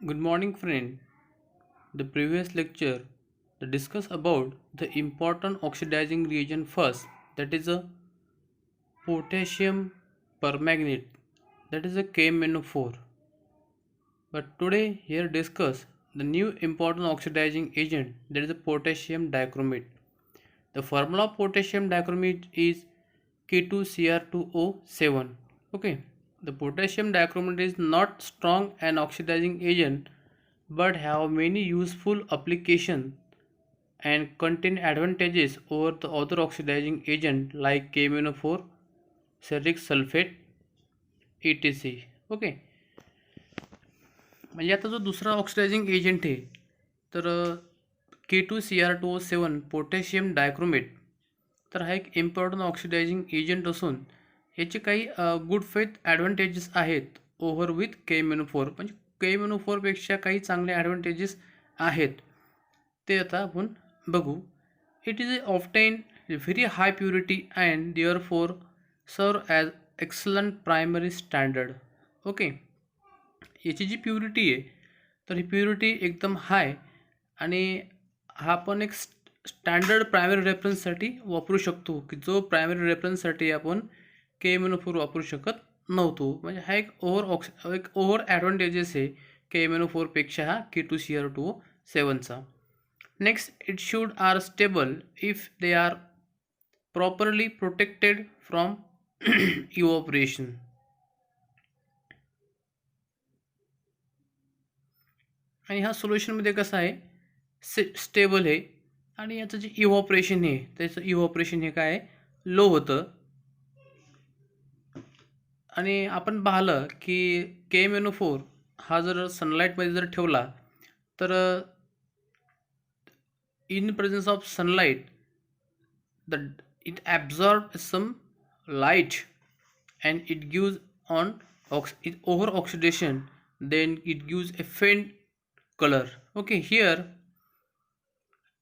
Good morning, friend. The previous lecture they discuss about the important oxidizing reagent first, that is a potassium permanganate, that is a KMnO4. But today here discuss the new important oxidizing agent, that is a potassium dichromate. The formula of potassium dichromate is K2Cr2O7. Okay, the potassium dichromate is not strong an oxidizing agent but have many useful applications and contain advantages over the other oxidizing agent like KMnO4, ferric sulfate, etc. Okay, म्हणजे आता जो दुसरा oxidizing agent आहे तर K2Cr2O7 potassium dichromate, तर हा एक important oxidising agent असून याचे काही गुड फेथ ॲडव्हान्टेजेस आहेत ओव्हर विथ KMnO4. म्हणजे KMnO4पेक्षा काही चांगले ॲडव्हान्टेजेस आहेत, ते आता आपण बघू. It is often very high purity and therefore serve as excellent primary standard. Okay, याची जी प्युरिटी आहे तर ही प्युरिटी एकदम हाय आणि हा पण एक स्टँडर्ड प्रायमरी रेफरन्ससाठी वापरू शकतो, की जो प्रायमरी रेफरन्ससाठी आपण KMnO4 वापरू शकत नव्हतो. म्हणजे हा एक ओव्हर ॲडव्हान्टेजेस आहे KMnO4पेक्षा हा K2Cr2O7चा. Next, it should are stable if they are properly protected from evaporation. आणि हा सोल्युशनमध्ये कसा आहे, स्टेबल आहे आणि याचं जे इव्हॉपरेशन आहे त्याचं इव्हॉपरेशन हे काय लो होतं. आणि आपण पाहिलं की KMnO4 हा जर सनलाईटमध्ये जर ठेवला तर in presence of sunlight it absorb some light and it gives on over oxidation, then it gives a faint color. Okay, here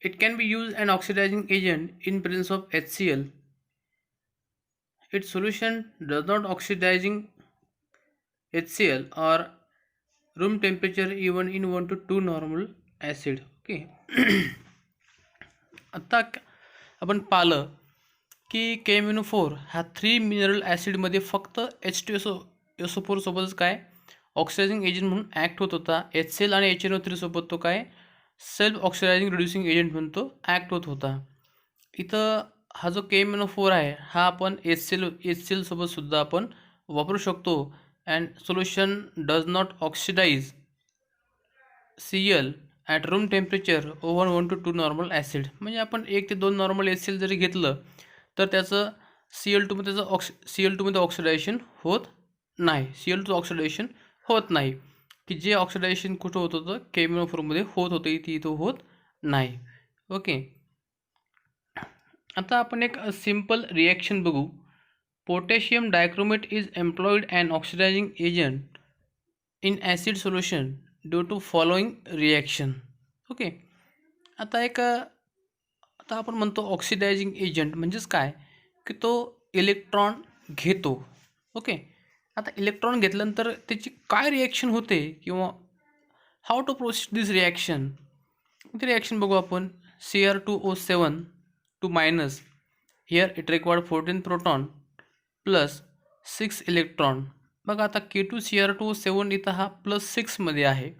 it can be used an oxidizing agent in presence of HCl. Its solution does not oxidizing HCl or room temperature even in 1 to 2 normal acid. Okay. आता आपण पाहिलं की KMnO4 हा 3 mineral ॲसिडमध्ये फक्त H2SO4 सोबतच काय oxidizing agent म्हणून act होत होता. HCl आणि HNO3 सोबत तो काय सेल्फ ऑक्सिडायझिंग रिड्युसिंग एजंट म्हणून तो ॲक्ट होत होता. इथं हा जो KMnO4 आहे हा आपण HCl सोबत सुद्धा आपण वापरू शकतो. And solution does not oxidise Cl at room temperature over 1 to 2 normal acid. म्हणजे आपण 1 ते 2 नॉर्मल HCl जरी घेतलं तर त्याचं Cl2मध्ये ऑक्सिडायझेशन होत नाही. Cl2 ऑक्सिडेशन होत नाही, की जे ऑक्सिडायझेशन कुठं होत होतं KMnO4मध्ये होत होतं ती इथं होत नाही. ओके, आता आपण एक सिम्पल रिॲक्शन बघू. Potassium dichromate is employed and oxidizing agent in acid solution due to following reaction. Okay, आता आपण म्हणतो ऑक्सिडायझिंग एजंट म्हणजेच काय, की तो इलेक्ट्रॉन घेतो. ओके, आता इलेक्ट्रॉन घेतल्यानंतर त्याची काय रिॲक्शन होते किंवा how to proceed this reaction, ती रिॲक्शन बघू आपण. Cr2O7 two minus, here it required 14 proton plus 6 electron. बघा आता K2Cr2O7 इथं हा +6मध्ये आहे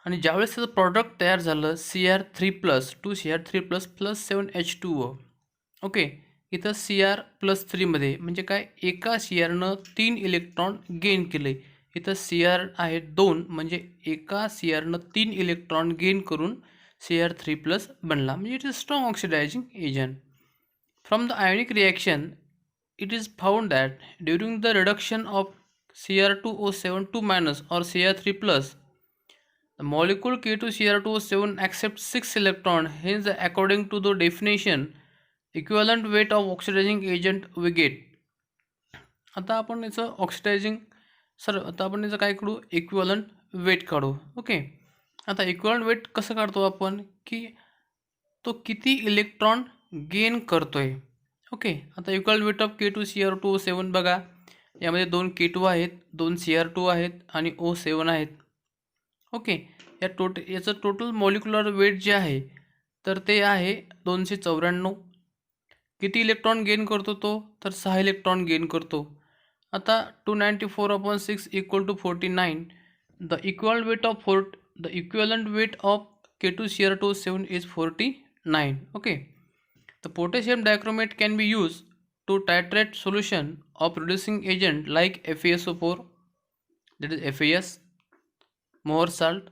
आणि ज्यावेळेस त्याचं प्रॉडक्ट तयार झालं Cr3+ 2Cr3+ plus 7H2O. Okay, इथं Cr+3मध्ये म्हणजे काय एका Crनं 3 इलेक्ट्रॉन गेन केले. इथं Cr आहे 2 म्हणजे एका Crनं 3 इलेक्ट्रॉन गेन करून Cr3+ बनला. म्हणजे it is strong oxidizing agent. From the ionic reaction it is found that during the reduction of Cr2O7 to minus or Cr3+, the molecule K2Cr2O7 accepts 6 electron. Hence, according to the definition, equivalent weight of oxidizing agent we get. आता आपण याचं आता आपण याचं काय काढू, equivalent weight काढू. Okay, आता इक्विवलंट वेट कसं काढतो आपण, की तो किती इलेक्ट्रॉन गेन करतोय. ओके, आता इक्वल वेट ऑफ K2Cr2O7 बघा, यामध्ये 2 K2 आहेत, 2 Cr2 आहेत आणि O7 आहेत. ओके. याचं टोटल मॉलिक्युलर वेट जे आहे तर ते आहे 294. किती इलेक्ट्रॉन गेन करतो तो, तर 6 इलेक्ट्रॉन गेन करतो. आता 294/6 equal to 49. The equivalent weight of K2Cr2O7 is 49. Okay. The potassium dichromate can be used to titrate solution of reducing agent like FeSO4, that is FAS, Mohr salt,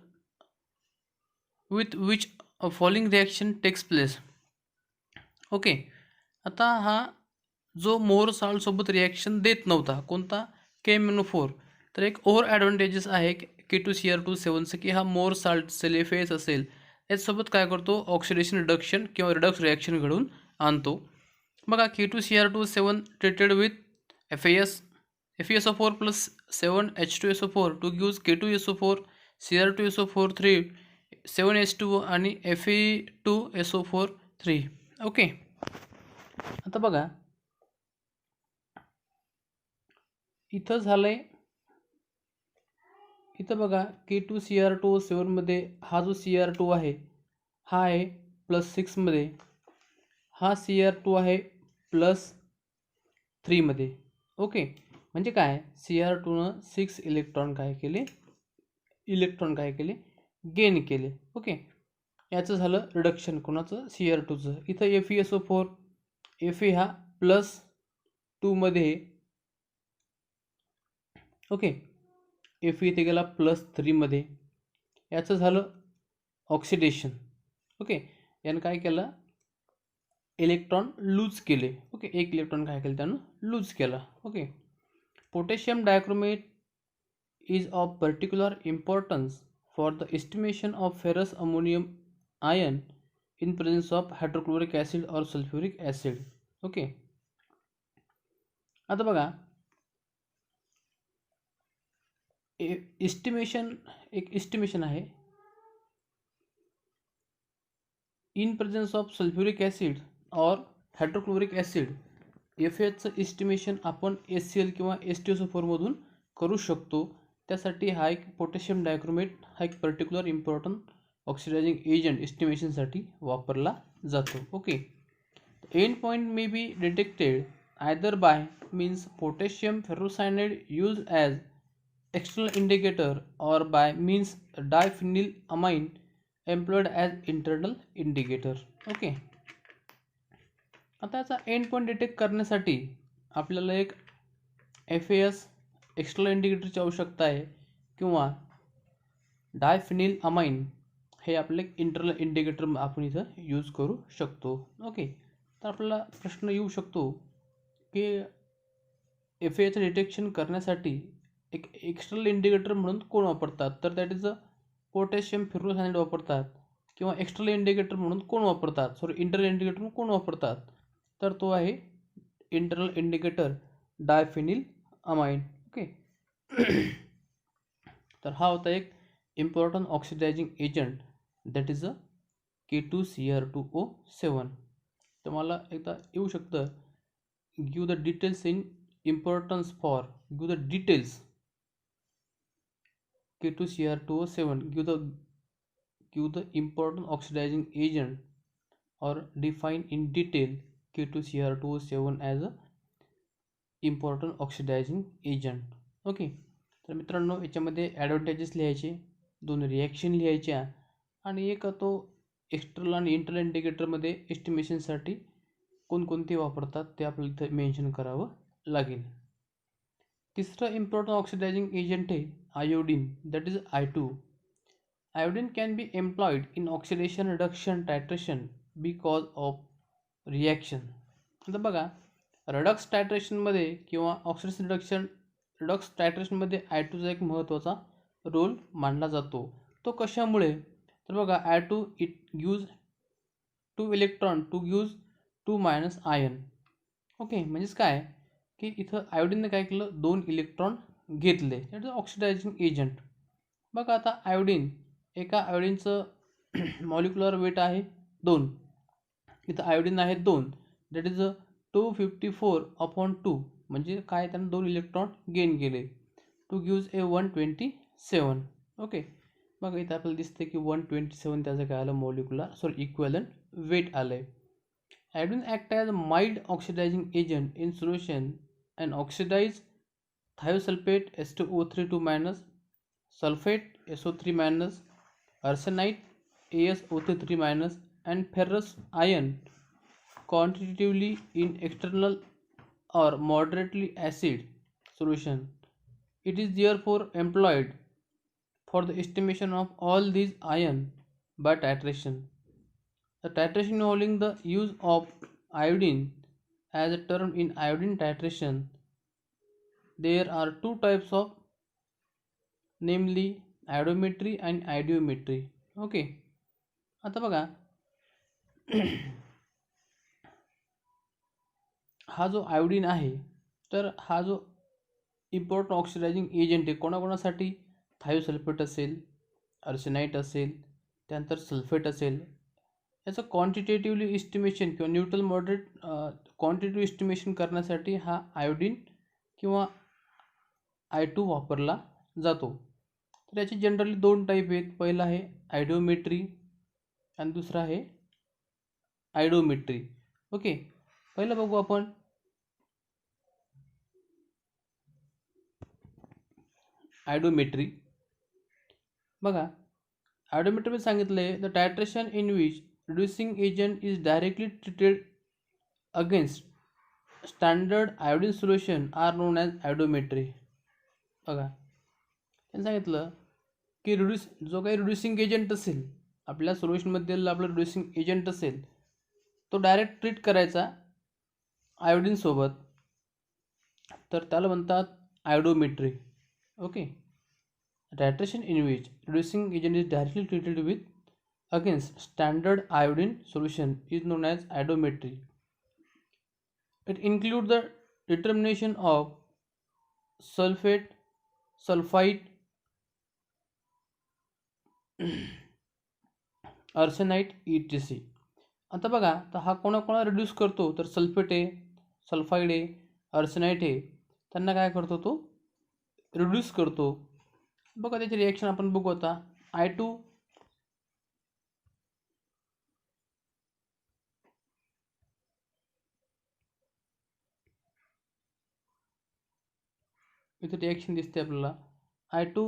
with which a following reaction takes place. Okay. आता हा जो मोर salt सोबत reaction देत नव्हता कोणता KMnO4, तर एक over advantages आहे K2Cr2O7चं की हा मोर साल्ट सेलेफेस असेल याच्यासोबत काय करतो, ऑक्सिडेशन रिडक्शन किंवा रिडक्स रिॲक्शन घडवून आणतो. बघा K2Cr2O7 treated with FeSO4 plus 7H2SO4 two gives K2SO4, Cr2SO4 3, 7H2O आणि Fe2SO4 3. ओके. आता बघा इथं झालंय, इथं बघा K2Cr2O7 मध्ये हा जो Cr2 आहे हा आहे +6 मध्ये, हा Cr2 आहे +3 मध्ये. ओके. म्हणजे काय, Cr2नं 6 इलेक्ट्रॉन काय केले गेन केले. ओके. याचं झालं रिडक्शन कोणाचं, Cr2चं. इथं FeSO4, Fe हा +2 मध्ये. ओके. Fe इथे गेला +3 मध्ये. याचं झालं ऑक्सिडेशन. ओके. यानं काय केलं, इलेक्ट्रॉन लूज केले. ओके. एक इलेक्ट्रॉन काय केलं त्यानं लूज केला. Okay. Potassium dichromate is of particular importance for the estimation of ferrous ammonium ion in presence of hydrochloric acid or sulfuric acid. Okay. आता बघा एस्टिमेशन आहे in presence of sulphuric acid और hydrochloric acid. FAचं estimation आपण HCl किंवा H2SO4 मधून करू शकतो. त्यासाठी हा एक पोटॅशियम डायक्रोमेट हा एक पर्टिक्युलर इम्पॉर्टंट ऑक्सिडायझिंग एजंट एस्टिमेशनसाठी वापरला जातो. Okay. End point may be detected either by means potassium ferrocyanide use as external indicator or by means diphenylamine employed as internal indicator. Okay. आता याचा end point detect करण्यासाठी आपल्याला एक FAS external इंडिकेटरची आवश्यकता आहे किंवा डायफिनिल अमाइन हे आपले इंटरनल इंडिकेटर आपण इथं यूज करू शकतो. ओके. तर आपल्याला प्रश्न येऊ शकतो की FAचं डिटेक्शन करण्यासाठी एक एक्सटर्नल इंडिकेटर म्हणून कोण वापरतात, तर दॅट इज पोटॅशियम फेरोसायनाइड वापरतात. किंवा एक्सटर्नल इंडिकेटर म्हणून कोण वापरतात, इंटरनल इंडिकेटर म्हणून कोण वापरतात, तर तो आहे इंटरनल इंडिकेटर डायफिनिल अमाइन. ओके. तर हा होता एक important oxidising agent that is K2Cr2O7. तुम्हाला एकदा येऊ शकतं give the details in importance for give the details K2Cr2O7 give the important oxidizing agent or define in detail K2Cr2O7 as a important oxidizing agent. Okay. तर मित्रांनो याच्यामध्ये advantages लिहायचे, 2 reaction लिहायच्या आणि एक तो एक्सटर्नल आणि इंटरनल इंडिकेटरमध्ये एस्टिमेशनसाठी कोणकोणते वापरतात ते आपल्याला इथं मेन्शन करावं लागेल. तिसरं इम्पॉर्टंट ऑक्सिडायझिंग एजंट आहे iodine, that is I2. Iodine can be employed in oxidation reduction titration because of reaction. आता बघा रिडक्स टायट्रेशनमध्ये किंवा ऑक्सिडेशन रिडक्स टायट्रेशनमध्ये I2चा एक महत्त्वाचा रोल मानला जातो. तो कशामुळे, तर बघा I2 it gives 2 electron to gives 2 minus ion. Okay. म्हणजेच काय की इथं आयोडीनने काय केलं, 2 इलेक्ट्रॉन घेतले. That is oxidizing agent. बघा आता आयोडीन, एका आयोडीनचं मॉलिक्युलर वेट आहे 2. इथं आयोडीन आहे 2, दॅट इज 254/2. म्हणजे काय, त्यानं 2 इलेक्ट्रॉन गेन केले टू गिव्ज 127. ओके. बघा इथं आपल्याला दिसते की 127 त्याचं काय आलं मॉलिक्युलर इक्विव्हॅलेंट वेट आलंय. Iodine act as a mild oxidizing agent in solution and oxidize thiosulfate S2O3 minus, sulfate SO3 minus, arsenite AsO3 minus, and ferrous ion quantitatively in external or moderately acid solution. It is therefore employed for the estimation of all these ion by titration. The titration involving the use of iodine as a term in iodine titration. There are two types of, namely iodometry and iodometry. Okay. आता बघा हा जो iodine आहे तर हा जो important oxidising agent आहे कोणाकोणासाठी, thiosulphate असेल, आर्सेनाइट असेल, त्यानंतर सल्फेट असेल. याचं क्वांटिटेटिव्हली इस्टिमेशन किंवा न्यूट्रल मॉडरेट क्वांटिटेटिव्ह इस्टिमेशन करण्यासाठी हा आयोडीन किंवा I2 वापरला जातो. तर याचे जनरली दोन टाईप आहेत. पहिला आहे आयोडोमेट्री आणि दुसरा आहे आयोडोमेट्री. ओके, पहिलं बघू आपण आयोडोमेट्री. बघा आयोडोमेट्रीमध्ये सांगितलं आहे the titration in which reducing agent is directly treated against standard iodine solution are known as iodometry. बघा त्यांनी सांगितलं की जो काही रिड्युसिंग एजंट असेल आपल्या सोल्युशनमधील आपलं रिड्युसिंग एजंट असेल तो डायरेक्ट ट्रीट करायचा आयोडीनसोबत, तर त्याला म्हणतात आयोडोमेट्री. Okay, titration in which reducing agent is directly treated with against standard iodine solution is known as iodometry. It includes the determination of sulfate, sulfite, arsenite etc. आता बघा तर हा कोणाकोणा रिड्यूस करतो, तर सल्फेट आहे, सल्फाईड आहे, आर्सेनाइट आहे, त्यांना काय करतो तो रिड्यूस करतो. बघा त्याची रिॲक्शन आपण बघू. आता I2 इथे रिॲक्शन दिसते आपल्याला. I2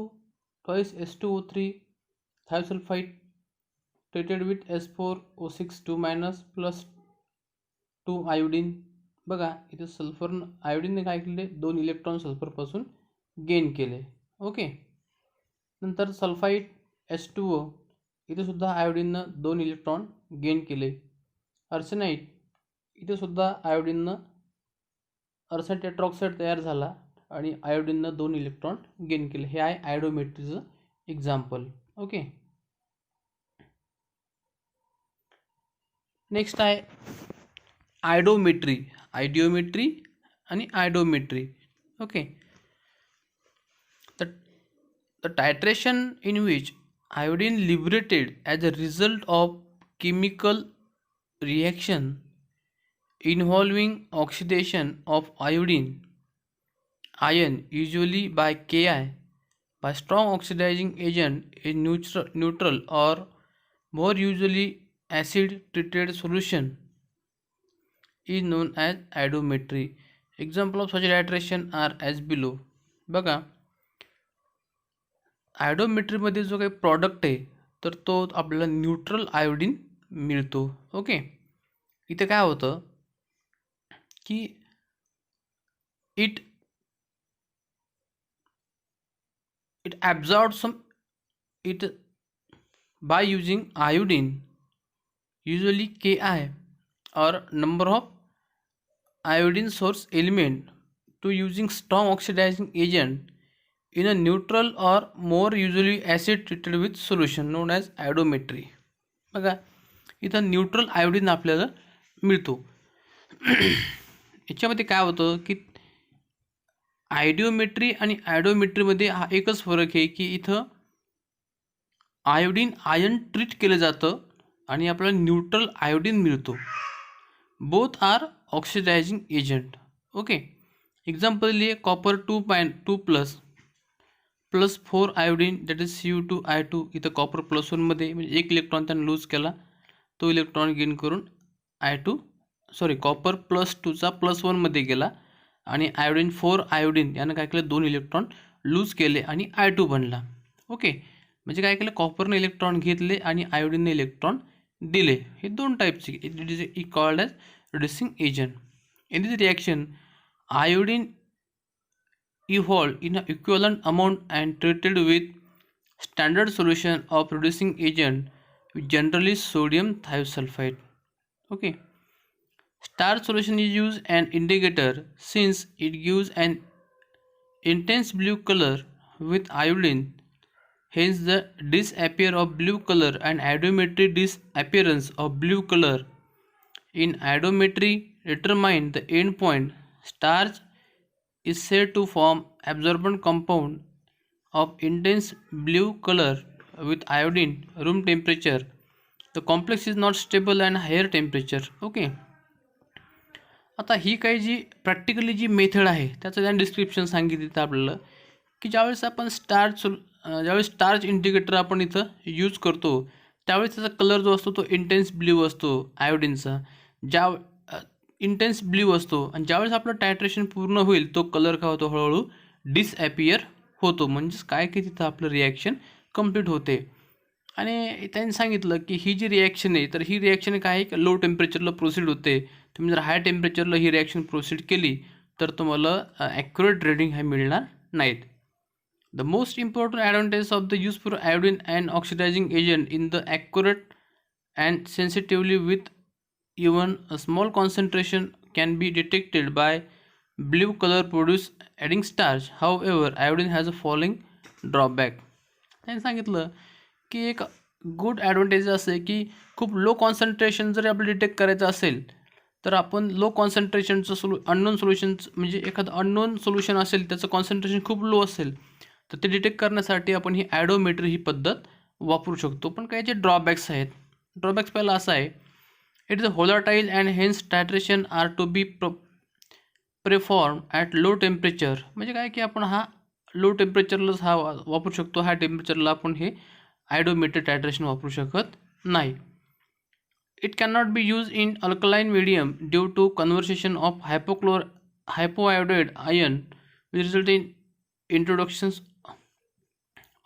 twice S2O3 thiosulfite treated with S4O6 2 minus plus 2 iodine. बघा इथे सल्फर आयोडीनने काय केले, 2 इलेक्ट्रॉन सल्फरपासून गेन केले. ओके, नंतर सल्फाईट H2O इथे सुद्धा आयोडीननं 2 इलेक्ट्रॉन गेन केले. आर्सेनाइट इथे सुद्धा आयोडीननं आर्सेनाइट टेट्रॉक्साईड तयार झाला आणि आयोडीननं 2 इलेक्ट्रॉन गेन केले. हे आहे आयोडोमेट्रीचं एक्झाम्पल. ओके, नेक्स्ट आहे आयोडोमेट्री. आयोडोमेट्री आणि iodometry. Okay, the titration in which iodine liberated as a result of chemical reaction involving oxidation of ion usually by Ki by strong oxidizing agent in neutral or more usually acid treated solution is known as iodometry. Example of such titration are as below. बघा आयोडोमेट्रीमध्ये जो काही product आहे तर तो आपल्याला neutral iodine मिळतो. Okay, इथे काय होतं की it absorbs some it by using iodine usually Ki or number of iodine source element to using strong oxidizing agent in a neutral or more usually acid treated with solution known as iodometry. बघा इथं neutral iodine आपल्याला मिळतो. याच्यामध्ये काय होतं की iodometry आणि आयोडोमेट्रीमध्ये हा एकच फरक आहे की इथं आयोडीन आयन ट्रीट केलं जातं आणि आपल्याला न्यूट्रल आयोडीन मिळतो. Both are oxidising agent. Okay, example लिए copper 2 2 plus +4 iodine that is Cu2I2. इथं कॉपर +1मध्ये म्हणजे एक इलेक्ट्रॉन त्यानं लूज केला, तो इलेक्ट्रॉन गेन करून कॉपर +2चा +1मध्ये गेला आणि आयोडीन 4 आयोडीन यानं काय केलं, 2 इलेक्ट्रॉन लूज केले आणि I2 बनला. ओके, म्हणजे काय केलं, कॉपरने इलेक्ट्रॉन घेतले आणि आयोडीनने इलेक्ट्रॉन दिले. हे दोन टाईपचे. It is called as reducing agent. In this reaction iodine evolved in an equivalent amount and treated with standard solution of reducing agent, generally sodium thiosulfate. Okay, starch solution is used an indicator since it gives an intense blue color with iodine. Hence the disappear of blue color and iodometry disappearance of blue color. In iodometry determine the endpoint. Starch is said to form absorbent compound of intense blue color with iodine room temperature. The complex is not stable and higher temperature. Okay, आता ही काही जी practically जी method आहे त्याचं त्याने description सांगितलं इथं आपल्याला, की ज्यावेळेस आपण स्टार्च इंडिकेटर आपण इथं यूज करतो त्यावेळेस त्याचा कलर जो असतो तो इंटेन्स ब्ल्यू असतो आयोडीनचा. इंटेन्स ब्ल्यू असतो आणि ज्यावेळेस आपलं टायट्रेशन पूर्ण होईल तो कलर काय होतो, हळूहळू डिसॲपियर होतो. म्हणजेच काय की तिथं आपलं रिॲक्शन कंप्लीट होते. आणि त्यांनी सांगितलं की ही जी रिॲक्शन आहे तर ही रिॲक्शन काय आहे, लो टेम्परेचरला प्रोसीड होते. तुम्ही जर हाय टेम्परेचरला ही रिॲक्शन प्रोसीड केली तर तुम्हाला ॲक्युरेट रिडिंग हे मिळणार नाहीत. The most important advantage of the use for iodine and oxidizing agent in the accurate and sensitively with even a small concentration can be detected by blue color produced adding starch. However, iodine has a following drawback. त्यांनी सांगितलं की एक good advantage असं आहे की खूप low concentration जर आपल्याला डिटेक्ट करायचं असेल तर आपण लो कॉन्सन्ट्रेशनचं अननोन सोल्युशन्स म्हणजे एखादं अननोन सोल्युशन असेल त्याचं कॉन्सन्ट्रेशन खूप लो असेल तर ते डिटेक्ट करण्यासाठी आपण ही ॲडोमेट्री ही पद्धत वापरू शकतो. पण काही जे ड्रॉबॅक्स आहेत, ड्रॉबॅक्स पहिला असा आहे, it is a volatile and hence titration are to be perform at low temperature. म्हणजे काय की आपण हा लो टेम्परेचरलाच हा वापरू शकतो, हाय टेम्परेचरला आपण हे आयोडोमेट्रिक टायट्रेशन वापरू शकत नाही. It cannot be use in alkaline medium due to conversation of hypoiodite ion which result in introductions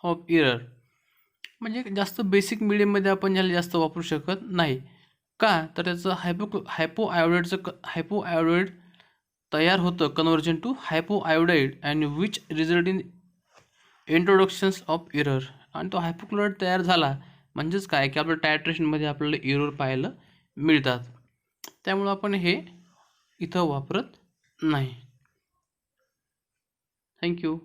of error. म्हणजे जास्त बेसिक मिडियममध्ये आपण ह्याला जास्त वापरू शकत नाही. का तर त्याचं हायपोआयोडेड तयार होतं conversion to hypoiodide and which result in introductions of error. आणि तो हायपोक्लोराईड तयार झाला म्हणजेच काय की आपल्या टायट्रेशनमध्ये आपल्याला इरर पाहायला मिळतात. त्यामुळं आपण हे इथं वापरत नाही. थँक्यू.